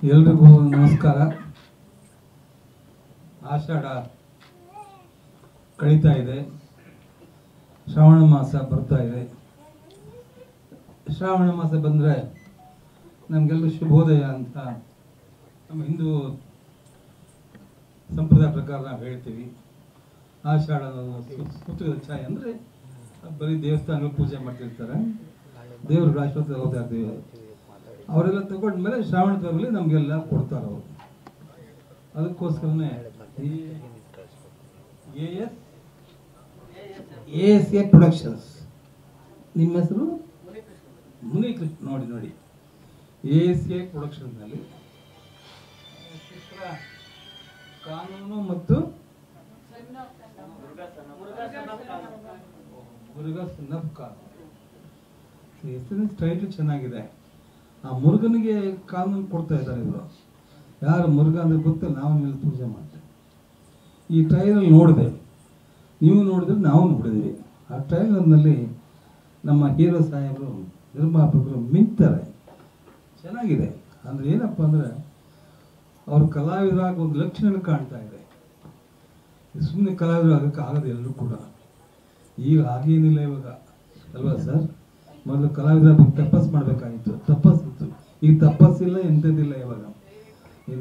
ಎಲ್ರಿಗೂ ನಮಸ್ಕಾರ. ಆಷಾಢ ಕಳೀತಾ ಇದೆ, ಶ್ರಾವಣ ಮಾಸ ಬರ್ತಾ ಇದೆ. ಶ್ರಾವಣ ಮಾಸ ಬಂದರೆ ನಮಗೆಲ್ಲರೂ ಶುಭೋದಯ ಅಂತ ನಮ್ಮ ಹಿಂದೂ ಸಂಪ್ರದಾಯ ಪ್ರಕಾರ ನಾವು ಹೇಳ್ತೀವಿ. ಆಷಾಢ ಸೂತ್ರದ ಛಾಯೆ ಅಂದರೆ ಬರೀ ದೇವಸ್ಥಾನಗಳು ಪೂಜೆ ಮಾಡ್ತಿರ್ತಾರೆ, ದೇವ್ರ ಆಶೀರ್ವಾದ ಹೋಗ್ತಾ ಇರ್ತೀವಿ. ಅವರೆಲ್ಲ ತಗೊಂಡ್ಮೇಲೆ ಶ್ರಾವಣ ತಿಂಗಳಲ್ಲಿ ನಮಗೆಲ್ಲ ಕೊಡ್ತಾರೆ ಅವರು. ಅದಕ್ಕೋಸ್ಕರನೇ ASA ಪ್ರೊಡಕ್ಷನ್ಸ್, ನಿಮ್ಮ ಹೆಸರು ಮುನಿಕೃಷ್ಣ. ನೋಡಿ ASA ಪ್ರೊಡಕ್ಷನ್ಸ್ನಲ್ಲಿ ಕಾನೂನು ಮತ್ತು ಮುರುಘಾ ಸನ್ ಆಫ್ ಕಾನೂನು. ಹೆಸರಿನ ಟೈಟಲ್ ಚೆನ್ನಾಗಿದೆ. ಆ ಮುರುಗನಿಗೆ ಕಾನೂನು ಕೊಡ್ತಾ ಇದ್ದಾರೆ ಇವರು. ಯಾರು ಮುರುಘಾ ಅಂದರೆ ಗೊತ್ತಿಲ್ಲ, ನಾವು ಮೇಲೆ ಪೂಜೆ ಮಾಡ್ತೇವೆ. ಈ ಟ್ರೈಲರ್ ನೋಡಿದೆ, ನೀವು ನೋಡಿದ್ರೆ ನಾವು ನೋಡಿದ್ವಿ. ಆ ಟ್ರೈಲರ್ನಲ್ಲಿ ನಮ್ಮ ಹೀರೋ ಸಾಹೇಬರು ನಿರ್ಮಾಪಕರು ಮಿಂತಾರೆ, ಚೆನ್ನಾಗಿದೆ. ಅಂದರೆ ಏನಪ್ಪ ಅಂದರೆ ಅವರು ಕಲಾವಿದರಾಗಿ ಒಂದು ಲಕ್ಷಣಗಳು ಕಾಣ್ತಾ ಇದೆ. ಸುಮ್ಮನೆ ಕಲಾವಿದರು ಆಗಕ್ಕೆ ಆಗೋದು ಎಲ್ಲರೂ ಕೂಡ. ಈಗ ಹಾಗೇನಿಲ್ಲ ಇವಾಗ, ಅಲ್ವಾ ಸರ್? ಮೊದಲು ಕಲಾವಿದರ ತಪಸ್ಸು ಮಾಡಬೇಕಾಗಿತ್ತು, ತಪಸ್ಸಿತ್ತು. ಈಗ ತಪಸ್ಸಿಲ್ಲ, ಎಂಥದ್ದಿಲ್ಲ. ಇವಾಗ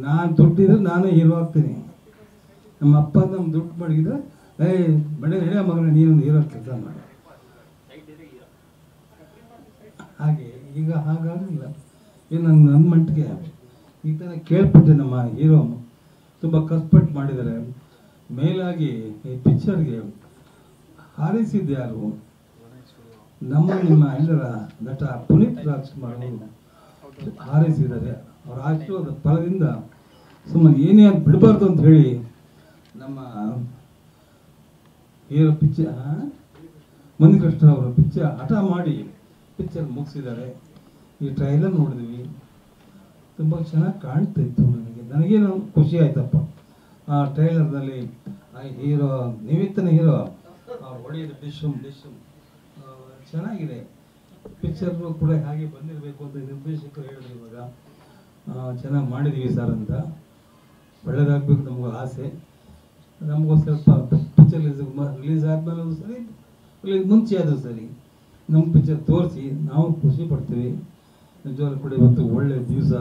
ನಾನು ದುಡ್ಡಿದ್ರೆ ನಾನೇ ಹೀರೋ ಆಗ್ತೀನಿ. ನಮ್ಮ ಅಪ್ಪ ನಮ್ಮ ದುಡ್ಡು ಮಡಗಿದ್ರೆ ಮೇಡಮ್ ಹೇಳ ಮಗನ ನೀನೊಂದು ಹೀರೋ ಕೆಲಸ ಮಾಡಿ. ಹಾಗೆ ಈಗ ಹಾಗಾಗಲಿಲ್ಲ. ಈಗ ನನ್ನ ಮಟ್ಟಿಗೆ ಈ ಥರ ಕೇಳ್ಪಟ್ಟೆ. ನಮ್ಮ ಹೀರೋ ತುಂಬ ಕಷ್ಟಪಟ್ಟು ಮಾಡಿದ್ದಾರೆ. ಮೇಲಾಗಿ ಈ ಪಿಕ್ಚರ್ಗೆ ಹಾರೈಸಿದ್ದು ಯಾರು? ನಿಮ್ಮ ಎಲ್ಲರ ನಟ ಪುನೀತ್ ರಾಜ್ಕುಮಾರ್ ಅವರು ಹಾರೈಸಿದ್ದಾರೆ. ಅವರ ಆಶೀರ್ವಾದ ಫಲದಿಂದ ಸುಮ್ಮನೆ ಏನೇ ಅಂತ ಬಿಡಬಾರ್ದು ಅಂತ ಹೇಳಿ ನಮ್ಮ ಹೀರೋ ಮುನಿಕೃಷ್ಣ ಅವರು ಪಿಕ್ಚರ್ ಹಠ ಮಾಡಿ ಪಿಕ್ಚರ್ ಮುಗಿಸಿದ್ದಾರೆ. ಈ ಟ್ರೈಲರ್ ನೋಡಿದ್ವಿ, ತುಂಬ ಚೆನ್ನಾಗಿ ಕಾಣ್ತಾ ಇತ್ತು. ನನಗೇನು ಖುಷಿ ಆಯ್ತಪ್ಪ ಆ ಟ್ರೈಲರ್ನಲ್ಲಿ. ಆ ಹೀರೋ ನಿಮಿತ್ತನ ಹೀರೋ ಹೊಡೆಯೋದು ಡಿಶಮ್ ಚೆನ್ನಾಗಿದೆ. ಪಿಕ್ಚರ್ಗಳು ಕೂಡ ಹಾಗೆ ಬಂದಿರಬೇಕು ಅಂತ ನಿರ್ದೇಶಕರು ಹೇಳಿದ್ರು. ಇವಾಗ ಚೆನ್ನಾಗಿ ಮಾಡಿದ್ದೀವಿ ಸರ್ ಅಂತ. ಒಳ್ಳೇದಾಗಬೇಕು ನಮಗೂ ಆಸೆ. ನಮಗೂ ಸ್ವಲ್ಪ ಪಿಕ್ಚರ್ ರಿಲೀಸ್ ಆದಮೇಲೆ ಸರಿ, ರಿಲೀಸ್ ಮುಂಚೆ ಆದರೂ ಸರಿ, ನಮ್ಮ ಪಿಕ್ಚರ್ ತೋರಿಸಿ ನಾವು ಖುಷಿ ಪಡ್ತೀವಿ. ನಿಜವಾಗ್ಲೂ ಕೂಡ ಇವತ್ತು ಒಳ್ಳೆಯ ದಿವಸ.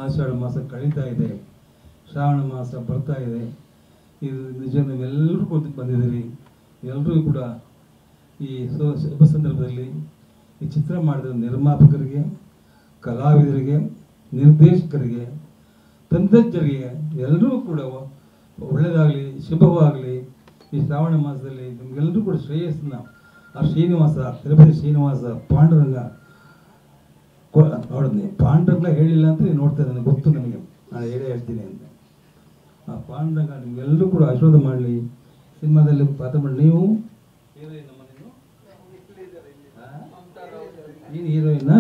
ಆಷಾಢ ಮಾಸ ಕಳೀತಾ ಇದೆ, ಶ್ರಾವಣ ಮಾಸ ಬರ್ತಾ ಇದೆ. ಇದು ನಿಜ, ನೀವೆಲ್ಲರೂ ಕೂತು ಬಂದಿದ್ದೀರಿ. ಎಲ್ಲರೂ ಕೂಡ ಈ ಶುಭ ಸಂದರ್ಭದಲ್ಲಿ ಈ ಚಿತ್ರ ಮಾಡಿದ ನಿರ್ಮಾಪಕರಿಗೆ, ಕಲಾವಿದರಿಗೆ, ನಿರ್ದೇಶಕರಿಗೆ, ತಂತ್ರಜ್ಞರಿಗೆ ಎಲ್ಲರೂ ಕೂಡ ಒಳ್ಳೆಯದಾಗಲಿ, ಶುಭವಾಗಲಿ. ಈ ಶ್ರಾವಣ ಮಾಸದಲ್ಲಿ ನಿಮಗೆಲ್ಲರೂ ಕೂಡ ಶ್ರೇಯಸ್ಸನ್ನ ಆ ಶ್ರೀನಿವಾಸ, ತಿರುಪತಿ ಶ್ರೀನಿವಾಸ ಪಾಂಡುರಂಗ ನೋಡಿದ್ನಿ. ಪಾಂಡುರಂಗ ಹೇಳಿಲ್ಲ ಅಂತ ನೀವು ನೋಡ್ತಾ ಇದ್ದಾನೆ, ಗೊತ್ತು ನನಗೆ, ನಾನು ಹೇಳ್ತೀನಿ ಅಂತ. ಆ ಪಾಂಡುರಂಗ ನಿಮಗೆಲ್ಲರೂ ಕೂಡ ಆಶೀರ್ವಾದ ಮಾಡಲಿ. ಸಿನಿಮಾದಲ್ಲಿ ಪಾತ್ರ ಮಾಡಿ. ನೀವು ನೀನು ಹೀರೋಯಿನ್ನ?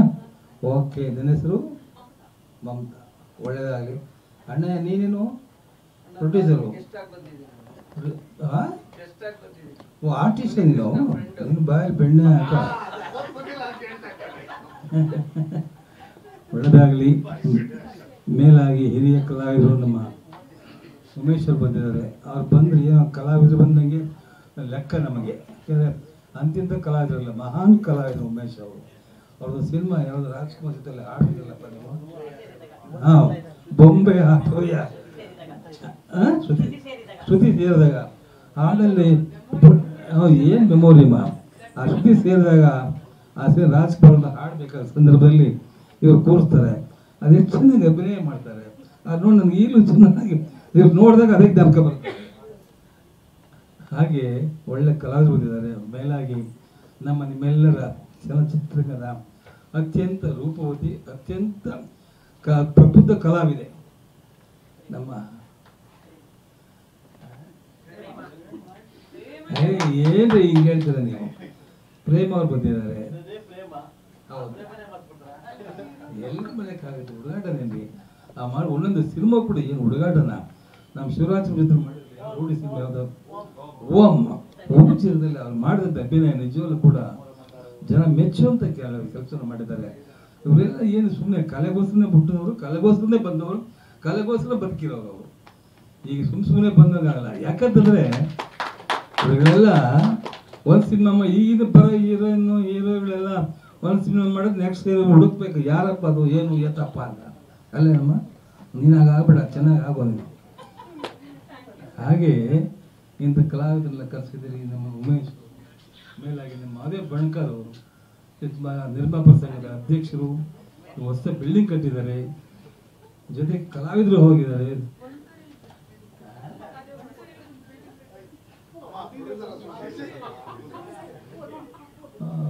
ಓಕೆ, ನನ್ನ ಹೆಸರು ಮಮತಾ. ಒಳ್ಳೆಯದಾಗಲಿ. ಅಣ್ಣ ನೀನೇನು ಪ್ರೊಡ್ಯೂಸರು? ಓ ಆರ್ಟಿಸ್ಟ್ ನೀನು? ನೀನು ಬಾಯಲ್ಲಿ ಬೆಣ್ಣೆ ಹಾಕ. ಒಳ್ಳೆಯದಾಗಲಿ. ಮೇಲಾಗಿ ಹಿರಿಯ ಕಲಾವಿದರು ನಮ್ಮ ಉಮೇಶ್ ಅವರು ಬಂದಿದ್ದಾರೆ. ಅವ್ರು ಬಂದರೆ ಏನೋ ಕಲಾವಿದರು ಬಂದಂಗೆ ಲೆಕ್ಕ ನಮಗೆ. ಯಾಕೆಂದರೆ ಅಂತಿಂತ ಕಲಾವಿದರಲ್ಲ, ಮಹಾನ್ ಕಲಾವಿದರು ಉಮೇಶ್ ಅವರು. ಅವ್ರದ್ದು ಸಿನಿಮಾ ಯಾವುದು ರಾಜ್ಕುಮಾರ್ ಜೊತೆಲ್ಲ ಆಡಿದ್ರಲ್ಲಪ್ಪ ನೀವು? ಹಾಂ, ಬೊಂಬೆ ಹಾಕೋಯ ಶ್ರುತಿ ಸೇರಿದಾಗ ಹಾಡಲ್ಲಿ ಏನು ಮೆಮೊರಿಮಾ. ಆ ಶ್ರುತಿ ಸೇರಿದಾಗ ಆ ರಾಜ್ಕುಮಾರ್ ಹಾಡಬೇಕಾದ ಸಂದರ್ಭದಲ್ಲಿ ಇವ್ರು ಕೂರಿಸ್ತಾರೆ. ಅದೆಷ್ಟು ಚೆನ್ನಾಗಿ ಅಭಿನಯ ಮಾಡ್ತಾರೆ. ಅದು ನೋಡಿ ನನಗೆ ಈಗಲೂ ಚೆನ್ನಾಗಿ ಇವ್ರು ನೋಡಿದಾಗ ಅದಕ್ಕೆ ಜ್ಞಾಪಕ ಬರ್ತದೆ. ಹಾಗೆ ಒಳ್ಳೆ ಕಲಾವಿದರು ಬಂದಿದ್ದಾರೆ. ಮೇಲಾಗಿ ನಿಮ್ಮೆಲ್ಲರ ಚಲನಚಿತ್ರಗಳ ಅತ್ಯಂತ ರೂಪವತಿ, ಅತ್ಯಂತ ಪ್ರಬುದ್ಧ ಕಲಾವಿದೆ ನಮ್ಮ ಏನ್ರಿ ಹಿಂಗೆ ಹೇಳ್ತೀರ ನೀವು? ಪ್ರೇಮ ಅವ್ರು ಬಂದಿದ್ದಾರೆ. ಹೌದು, ಎಲ್ಲ ಮನೆಯಕ್ಕಾಗುತ್ತೆ. ಹುಡುಗಾಟನೇನ್ರಿ ಆ ಮಾಡಿ ಒಂದೊಂದು ಸಿನಿಮಾ ಕೂಡ ಏನು ಹುಡುಗಾಟನ. ನಮ್ಮ ಶಿವರಾಜ್ ಜೊತೆ ಮಾಡಿದ್ರೆ ರೂಢಿ ಸಿನಿಮಾ ಯಾವುದು, ಓಂ ಚಿತ್ರದಲ್ಲಿ ಅವ್ರು ಮಾಡಿದಂಥ ಅಭಿನಯ ನಿಜವಲ್ಲೂ ಕೂಡ ಜನ ಮೆಚ್ಚುವಂಥ ಕೆಲಸ ಮಾಡಿದ್ದಾರೆ. ಇವರೆಲ್ಲ ಏನು ಸುಮ್ಮನೆ ಕಲೆಗೋಸ್ಕರನೇ ಬಿಟ್ಟಿದವರು, ಕಲೆಗೋಸ್ಕರನೇ ಬಂದವರು, ಕಲೆಗೋಸ್ಕರ ಬದುಕಿರೋರು ಅವರು. ಈಗ ಸುಮ್ಮನೆ ಬಂದಂಗಾಗಲ್ಲ. ಯಾಕಂತಂದರೆ ಇವರೆಲ್ಲ ಒಂದು ಸಿನಿಮಾ ಈಗಿನ ಬರೋ ಹೀರೋಗಳೆಲ್ಲ ಒಂದು ಸಿನಿಮಾ ಮಾಡೋದು ನೆಕ್ಸ್ಟ್ ಹುಡುಕ್ಬೇಕು, ಯಾರಪ್ಪ ಅದು ಏನು ಎತ್ತಪ್ಪ ಅಂತ. ಅಲ್ಲೇನಮ್ಮ, ನೀನಾಗ ಆಗ್ಬೇಡ, ಚೆನ್ನಾಗಿ ಆಗೋ ನೀನು. ಹಾಗೆ ಇಂಥ ಕಲಾವಿದರೆಲ್ಲ ಕರೆಸಿದ್ದೀರಿ. ನಮ್ಮ ಉಮೇಶ್, ಮೇಲಾಗಿ ನಮ್ಮ ಅದೇ ಬಣ್ಕರ್ ಅವರು, ನಿರ್ಮಾಪಕ ಸಂಘದ ಅಧ್ಯಕ್ಷರು, ಹೊಸ ಬಿಲ್ಡಿಂಗ್ ಕಟ್ಟಿದ್ದಾರೆ, ಜೊತೆಗೆ ಕಲಾವಿದರು ಹೋಗಿದ್ದಾರೆ.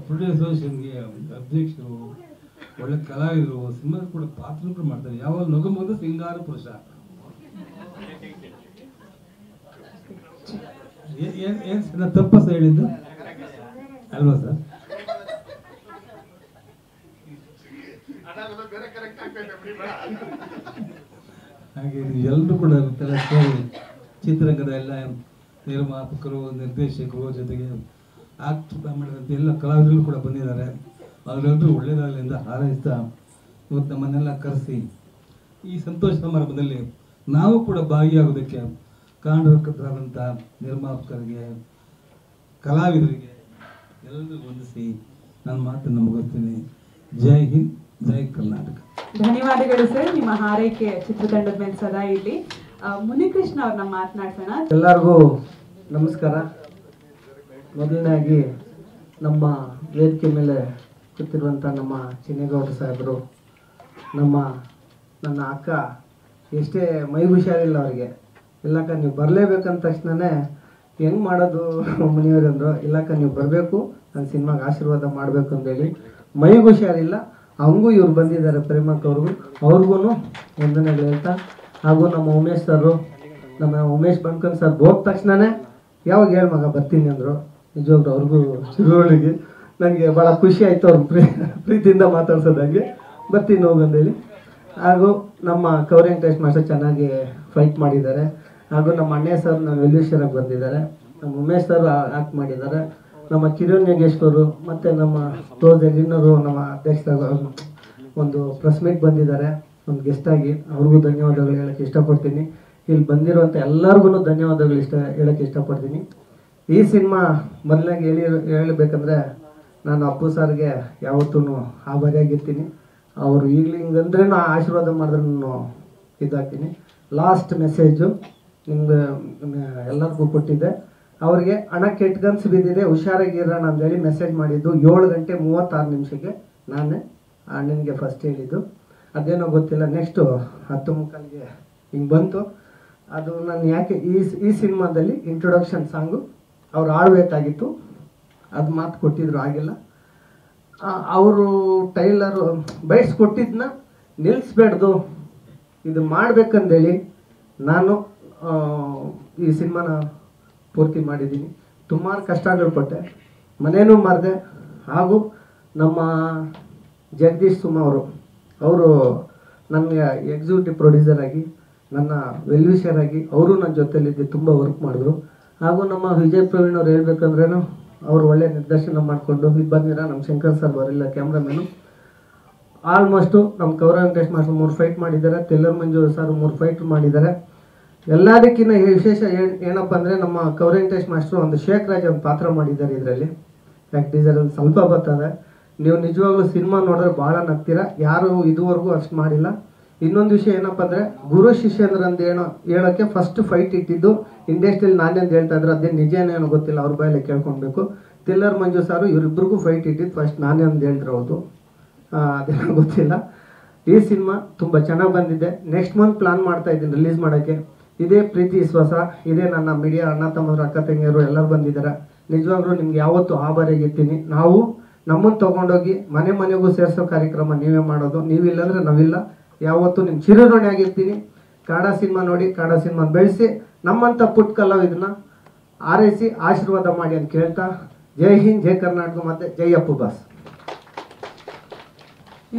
ಪ್ರೊಡ್ಯೂಸರ್ ಅಸೋಸಿಯೇಷನ್ಗೆ ಅಧ್ಯಕ್ಷರು, ಒಳ್ಳೆ ಕಲಾವಿದರು, ಸಿನಿಮಾ ಕೂಡ ಪಾತ್ರ ಮಾಡ್ತಾರೆ. ಯಾವ ನಗುಮಗದ ಸಿಂಗಾರ ಪುರುಷ. ಏನು ತಪ್ಪ ಹೇಳಿದ್ದು ಅಲ್ವಾ ಸರ್? ಹಾಗೆ ಎಲ್ಲರೂ ಕೂಡ ಸೇರಿ ಚಿತ್ರರಂಗದ ಎಲ್ಲ ನಿರ್ಮಾಪಕರು, ನಿರ್ದೇಶಕರು, ಜೊತೆಗೆ ಆಕ್ಟ್ ಮಾಡಿದಂಥ ಎಲ್ಲ ಕಲಾವಿದರು ಕೂಡ ಬಂದಿದ್ದಾರೆ. ಅವರೆಲ್ಲರೂ ಒಳ್ಳೆಯದಾಗಲಿಂದ ಹಾರೈಸ್ತಾ ಇವತ್ತು ನಮ್ಮನ್ನೆಲ್ಲ ಕರೆಸಿ ಈ ಸಂತೋಷ ಸಮಾರಂಭದಲ್ಲಿ ನಾವು ಕೂಡ ಭಾಗಿಯಾಗೋದಕ್ಕೆ ಕಾರಣಕರ್ತರಾದಂಥ ನಿರ್ಮಾಪಕರಿಗೆ, ಕಲಾವಿದರಿಗೆ ಎಲ್ಲರಿಗೂ ವಂದಿಸಿ ನನ್ನ ಮಾತನ್ನು ಮುಗಿಸ್ತೀನಿ. ಜೈ ಹಿಂದ್, ಜೈ ಕರ್ನಾಟಕ. ಧನ್ಯವಾದಗಳು ಸರ್. ನಿಮ್ಮ ಹಾರೈಕೆ ಚಿತ್ರತಂಡದ ಮೇಲೆ ಸದಾ ಇರಲಿ. ಮುನಿಕೃಷ್ಣ ಅವ್ರನ್ನ ಮಾತನಾಡ್ಸೋಣ. ಎಲ್ಲರಿಗೂ ನಮಸ್ಕಾರ. ಮೊದಲನೇದಾಗಿ ನಮ್ಮ ವೇದಿಕೆ ಮೇಲೆ ಕೂತಿರುವಂಥ ನಮ್ಮ ಚಿನ್ನೇಗೌಡ ಸಾಹೇಬರು, ನನ್ನ ಅಕ್ಕ, ಎಷ್ಟೇ ಮೈ ಹುಷಾರಿಲ್ಲ ಅವರಿಗೆ, ಇಲ್ಲಕ್ಕ ನೀವು ಬರಲೇಬೇಕಂದ ತಕ್ಷಣವೇ ಹೆಂಗೆ ಮಾಡೋದು ಮನೆಯವರಂದರು, ಇಲ್ಲಕ್ಕ ನೀವು ಬರಬೇಕು, ನನ್ನ ಸಿನಿಮಾಗೆ ಆಶೀರ್ವಾದ ಮಾಡಬೇಕು ಅಂತೇಳಿ. ಮೈಗೆ ಹುಷಾರಿಲ್ಲ, ಹಂಗೂ ಇವ್ರು ಬಂದಿದ್ದಾರೆ, ಪ್ರೇಮಕ್ಕವ್ರಿಗೂ, ಅವ್ರಿಗೂ ವಂದನೆಗಳು ಹೇಳ್ತಾ. ಹಾಗೂ ನಮ್ಮ ಉಮೇಶ್ ಸರು, ನಮ್ಮ ಉಮೇಶ್ ಬಣ್ಕನ್ ಸರ್ ಹೋದ ತಕ್ಷಣವೇ ಯಾವಾಗ ಹೇಳಿ ಮಗ ಬರ್ತೀನಿ ಅಂದರು. ನಿಜವಾಗ್ಲೂ ಅವ್ರಿಗೂ ಚಿರುವಳಿಗೆ ನನಗೆ ಭಾಳ ಖುಷಿ ಆಯಿತು, ಅವ್ರ ಪ್ರೀತಿಯಿಂದ ಮಾತಾಡ್ಸೋದಂಗೆ. ಬರ್ತೀನಿ ಹೋಗಂದೇಳಿ. ಹಾಗೂ ನಮ್ಮ ಕವರ್ ವೆಂಕಟೇಶ್ ಮಾಸ್ಟರ್ ಚೆನ್ನಾಗಿ ಫೈಟ್ ಮಾಡಿದ್ದಾರೆ. ಹಾಗೂ ನಮ್ಮ ಅಣ್ಣಯ್ಯ ಸರ್ ನಮ್ಮ ವೆಲ್ವಿಷರಾಗಿ ಬಂದಿದ್ದಾರೆ. ನಮ್ಮ ಉಮೇಶ್ ಸರ್ ಆ್ಯಕ್ಟ್ ಮಾಡಿದ್ದಾರೆ. ನಮ್ಮ ಕಿರಣ್ ಯೋಗೇಶ್ವರು ಮತ್ತು ನಮ್ಮ ಕ್ಲೋಸ್ ಎಡಿನರು, ನಮ್ಮ ಅಧ್ಯಕ್ಷರ ಒಂದು ಪ್ರೆಸ್ ಮೀಟ್ ಬಂದಿದ್ದಾರೆ ಒಂದು ಗೆಸ್ಟಾಗಿ. ಅವ್ರಿಗೂ ಧನ್ಯವಾದಗಳು ಹೇಳೋಕ್ಕೆ ಇಷ್ಟಪಡ್ತೀನಿ. ಇಲ್ಲಿ ಬಂದಿರುವಂಥ ಎಲ್ಲರಿಗೂ ಧನ್ಯವಾದಗಳು ಹೇಳೋಕ್ಕೆ ಇಷ್ಟಪಡ್ತೀನಿ. ಈ ಸಿನಿಮಾ ಮೊದಲಾಗಿ ಹೇಳಬೇಕಂದ್ರೆ ನಾನು ಅಪ್ಪು ಸರ್ಗೆ ಯಾವತ್ತೂ ಆಭಾರಿಯಾಗಿರ್ತೀನಿ. ಅವರು ಈಗಲೂ ಹಿಂಗಂದ್ರೆ ಆಶೀರ್ವಾದ ಮಾಡಿದ್ರೆ ನಾನು ಇದಾಗ್ತೀನಿ. ಲಾಸ್ಟ್ ಮೆಸೇಜು ನಿಮ್ಗೆ ಎಲ್ಲರಿಗೂ ಕೊಟ್ಟಿದ್ದೆ. ಅವ್ರಿಗೆ ಹಣ ಕೆಟ್ಗನ್ಸು ಬಿದ್ದಿದೆ, ಹುಷಾರಾಗಿರೋಣ ಅಂತೇಳಿ ಮೆಸೇಜ್ ಮಾಡಿದ್ದು 7:36 ನಾನೇ ಅಣ್ಣನಿಗೆ ಫಸ್ಟ್ ಹೇಳಿದ್ದು. ಅದೇನೋ ಗೊತ್ತಿಲ್ಲ, ನೆಕ್ಸ್ಟು 10:15ಗೆ ಹಿಂಗೆ ಬಂತು. ಅದು ನಾನು ಯಾಕೆ ಈ ಸಿನಿಮಾದಲ್ಲಿ ಇಂಟ್ರೊಡಕ್ಷನ್ ಸಾಂಗು ಅವ್ರು ಆಡಬೇಕಾಗಿತ್ತು, ಅದು ಮಾತು ಕೊಟ್ಟಿದ್ರು, ಆಗಿಲ್ಲ. ಅವರು ಟೈಲರು ಬಯಸ್ಕೊಟ್ಟಿದ್ದನ್ನ ನಿಲ್ಲಿಸ್ಬೇಡ್ದು, ಇದು ಮಾಡಬೇಕಂದೇಳಿ ನಾನು ಈ ಸಿನಿಮಾನ ಪೂರ್ತಿ ಮಾಡಿದ್ದೀನಿ. ಸುಮಾರು ಕಷ್ಟಗಳು ಪಟ್ಟೆ, ಮನೇನೂ ಮಾರಿದೆ. ಹಾಗೂ ನಮ್ಮ ಜಗದೀಶ್ ಸುಮ ಅವರು ನನಗೆ ಎಕ್ಸಿಕ್ಯೂಟಿವ್ ಪ್ರೊಡ್ಯೂಸರ್ ಆಗಿ, ನನ್ನ ವೆಲ್ವಿಷರ್ ಆಗಿ ಅವರು ನನ್ನ ಜೊತೆಲಿದ್ದು ತುಂಬ ವರ್ಕ್ ಮಾಡಿದ್ರು. ಹಾಗೂ ನಮ್ಮ ವಿಜಯ್ ಪ್ರವೀಣ್ ಅವ್ರು ಹೇಳ್ಬೇಕಂದ್ರೇನು, ಅವರು ಒಳ್ಳೆ ನಿರ್ದೇಶನ ಮಾಡಿಕೊಂಡು ಇದು ಬಂದಿರ. ನಮ್ಮ ಶಂಕರ್ ಸರ್ ಬರಲಿಲ್ಲ, ಕ್ಯಾಮ್ರಾಮೇನು. ಆಲ್ಮೋಸ್ಟು ನಮ್ಮ ಕವರ್ ವೆಂಕಟೇಶ್ ಮಾಸ್ಟರ್ 3 ಫೈಟ್ ಮಾಡಿದ್ದಾರೆ, ತೆಲ್ಲರ್ ಮಂಜು ಸರ್ 3 ಫೈಟ್ ಮಾಡಿದ್ದಾರೆ. ಎಲ್ಲದಕ್ಕಿಂತ ವಿಶೇಷ ಏನಪ್ಪ ಅಂದರೆ ನಮ್ಮ ಕವರ್ ವೆಂಕಟೇಶ್ ಮಾಸ್ಟರು ಒಂದು ಶೇಖ್ ರಾಜ್ ಒಂದು ಪಾತ್ರ ಮಾಡಿದ್ದಾರೆ ಇದರಲ್ಲಿ. ಟೀಸರಲ್ಲಿ ಸ್ವಲ್ಪ ಬರ್ತದೆ. ನೀವು ನಿಜವಾಗ್ಲೂ ಸಿನಿಮಾ ನೋಡಿದ್ರೆ ಭಾಳ ನಗ್ತೀರ, ಯಾರು ಇದುವರೆಗೂ ಅಷ್ಟು ಮಾಡಿಲ್ಲ. ಇನ್ನೊಂದು ವಿಷಯ ಏನಪ್ಪ ಅಂದರೆ ಗುರು ಶಿಷ್ಯಂದ್ರ ಅಂತ ಹೇಳೋಕ್ಕೆ ಫಸ್ಟ್ ಫೈಟ್ ಇಟ್ಟಿದ್ದು ಇಂಡಸ್ಟ್ರಿಯಲ್ಲಿ ನಾನೇ ಅಂತ ಹೇಳ್ತಾ ಇದ್ರು. ಅದೇ ನಿಜನೇನೋ ಗೊತ್ತಿಲ್ಲ, ಅವ್ರ ಬಾಯಲ್ಲಿ ಕೇಳ್ಕೊಳ್ಬೇಕು. ತಿಲ್ಲರ್ ಮಂಜು ಸಾರು ಇವರಿಬ್ಬರಿಗೂ ಫೈಟ್ ಇಟ್ಟಿದ್ದು ಫಸ್ಟ್ ನಾನೇ ಅಂತ ಹೇಳಿದ್ರು. ಹೌದು, ಅದೇನೋ ಗೊತ್ತಿಲ್ಲ. ಈ ಸಿನಿಮಾ ತುಂಬ ಚೆನ್ನಾಗಿ ಬಂದಿದೆ. ನೆಕ್ಸ್ಟ್ ಮಂತ್ ಪ್ಲಾನ್ ಮಾಡ್ತಾ ಇದ್ದೀನಿ ರಿಲೀಸ್ ಮಾಡೋಕ್ಕೆ. ಇದೇ ಪ್ರೀತಿ ವಿಶ್ವಾಸ, ಇದೇ ನನ್ನ ಮೀಡಿಯಾ ಅಣ್ಣ ತಮ್ಮರು, ಅಕ್ಕ ತಂಗಿಯರು ಎಲ್ಲರೂ ಬಂದಿದ್ದಾರೆ. ನಿಜವಾಗ್ಲೂ ನಿಮ್ಗೆ ಯಾವತ್ತೂ ಆಭಾರಿಯಾಗಿರ್ತೀನಿ. ನಾವು ನಮ್ಮನ್ನು ತೊಗೊಂಡೋಗಿ ಮನೆಗೂ ಸೇರಿಸೋ ಕಾರ್ಯಕ್ರಮ ನೀವೇ ಮಾಡೋದು, ನೀವಿಲ್ಲಾಂದರೆ ನಾವಿಲ್ಲ. ಯಾವತ್ತೂ ನಿಮ್ಮ ಚಿರಋಣಿ ಆಗಿರ್ತೀನಿ. ಕನ್ನಡ ಸಿನಿಮಾ ನೋಡಿ, ಕನ್ನಡ ಸಿನಿಮಾ ಬೆಳೆಸಿ, ನಮ್ಮಂಥ ಪುಟ್ಟ ಕಲಾವಿದನ್ನ ಆರೈಸಿ ಆಶೀರ್ವಾದ ಮಾಡಿ ಅಂತ ಕೇಳ್ತಾ, ಜೈ ಹಿಂದ್, ಜೈ ಕರ್ನಾಟಕ, ಮತ್ತು ಜೈ ಅಪ್ಪು ಬಾಸ್.